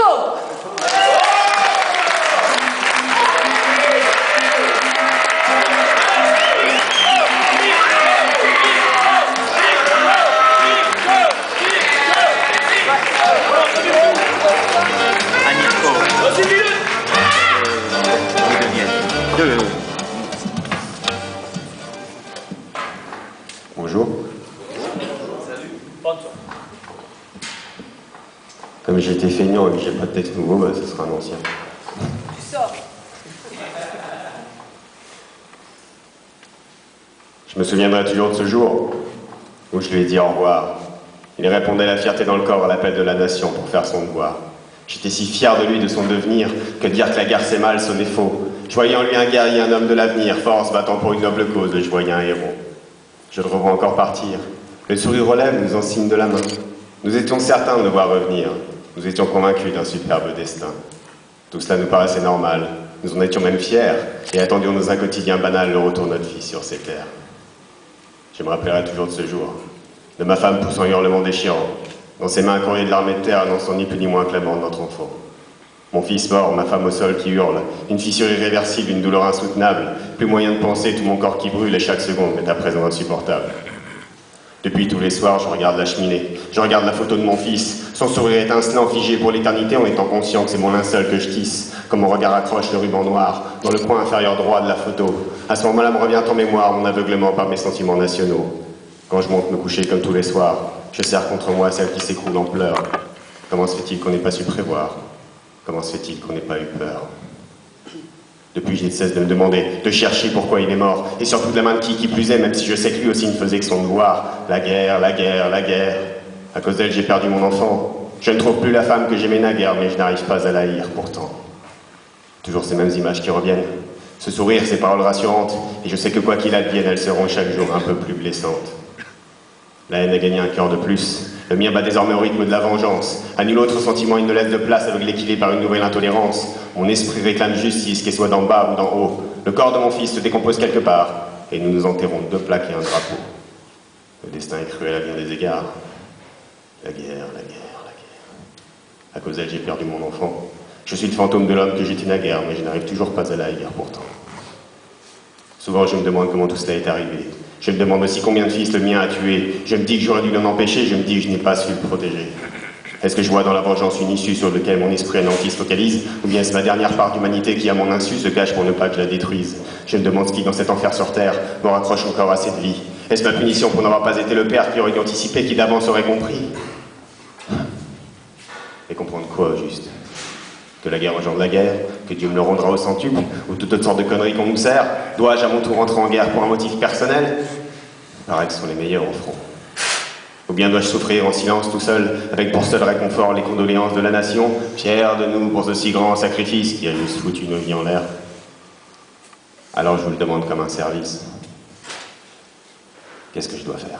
Nico! Bonjour. Comme j'étais feignant et que j'ai pas de texte nouveau, bah, ce sera un ancien. Tu sors. Je me souviendrai toujours de ce jour où je lui ai dit au revoir. Il répondait la fierté dans le corps à l'appel de la nation pour faire son devoir. J'étais si fier de lui, de son devenir, que dire que la guerre c'est mal sonnait faux. Je voyais en lui un guerrier, un homme de l'avenir, fort se battant pour une noble cause, je voyais un héros. Je le revois encore partir. Le sourire aux lèvres nous en signe de la main. Nous étions certains de le voir revenir. Nous étions convaincus d'un superbe destin. Tout cela nous paraissait normal. Nous en étions même fiers et attendions dans un quotidien banal le retour de notre fils sur ces terres. Je me rappellerai toujours de ce jour, de ma femme poussant un hurlement déchirant. Dans ses mains un courrier de l'armée de terre annonçant ni plus ni moins que la mort de notre enfant. Mon fils mort, ma femme au sol qui hurle, une fissure irréversible, une douleur insoutenable, plus moyen de penser, tout mon corps qui brûle et chaque seconde est à présent insupportable. Depuis tous les soirs, je regarde la cheminée, je regarde la photo de mon fils, son sourire étincelant, figé pour l'éternité en étant conscient que c'est mon linceul que je tisse, comme mon regard accroche le ruban noir dans le coin inférieur droit de la photo. À ce moment-là me revient en mémoire mon aveuglement par mes sentiments nationaux. Quand je monte me coucher comme tous les soirs, je serre contre moi celle qui s'écroule en pleurs. Comment se fait-il qu'on n'ait pas su prévoir? Comment se fait-il qu'on n'ait pas eu peur? Depuis, je ne cesse de me demander, de chercher pourquoi il est mort, et surtout de la main de qui plus est, même si je sais que lui aussi ne faisait que son devoir. La guerre, la guerre, la guerre. À cause d'elle, j'ai perdu mon enfant. Je ne trouve plus la femme que j'aimais naguère, mais je n'arrive pas à la haïr pourtant. Toujours ces mêmes images qui reviennent. Ce sourire, ces paroles rassurantes, et je sais que quoi qu'il advienne, elles seront chaque jour un peu plus blessantes. La haine a gagné un cœur de plus. Le mien bat désormais au rythme de la vengeance. À nul autre sentiment il ne laisse de place avec l'équilibre par une nouvelle intolérance. Mon esprit réclame justice, qu'elle soit d'en bas ou d'en haut. Le corps de mon fils se décompose quelque part, et nous nous enterrons 2 plaques et un drapeau. Le destin est cruel à bien des égards. La guerre, la guerre, la guerre. À cause d'elle, j'ai perdu mon enfant. Je suis le fantôme de l'homme que j'étais naguère, mais je n'arrive toujours pas à la haïr pourtant. Souvent, je me demande comment tout cela est arrivé. Je me demande aussi combien de fils le mien a tué. Je me dis que j'aurais dû l'en empêcher, je me dis que je n'ai pas su le protéger. Est-ce que je vois dans la vengeance une issue sur laquelle mon esprit anéanti se focalise? Ou bien est-ce ma dernière part d'humanité qui, à mon insu, se cache pour ne pas que je la détruise? Je me demande ce qui, dans cet enfer sur terre, me raccroche encore à cette vie. Est-ce ma punition pour n'avoir pas été le père qui aurait dû anticiper, qui d'avance aurait compris? Et comprendre quoi, au juste? Que la guerre engendre la guerre, que Dieu me le rendra au centuple, ou toute autre sorte de conneries qu'on nous sert? Dois-je à mon tour entrer en guerre pour un motif personnel? Il paraît que ce sont les meilleurs au front. Ou bien dois-je souffrir en silence tout seul, avec pour seul réconfort les condoléances de la nation, fière de nous pour ce si grand sacrifice qui a juste foutu nos vies en l'air? Alors je vous le demande comme un service. Qu'est-ce que je dois faire?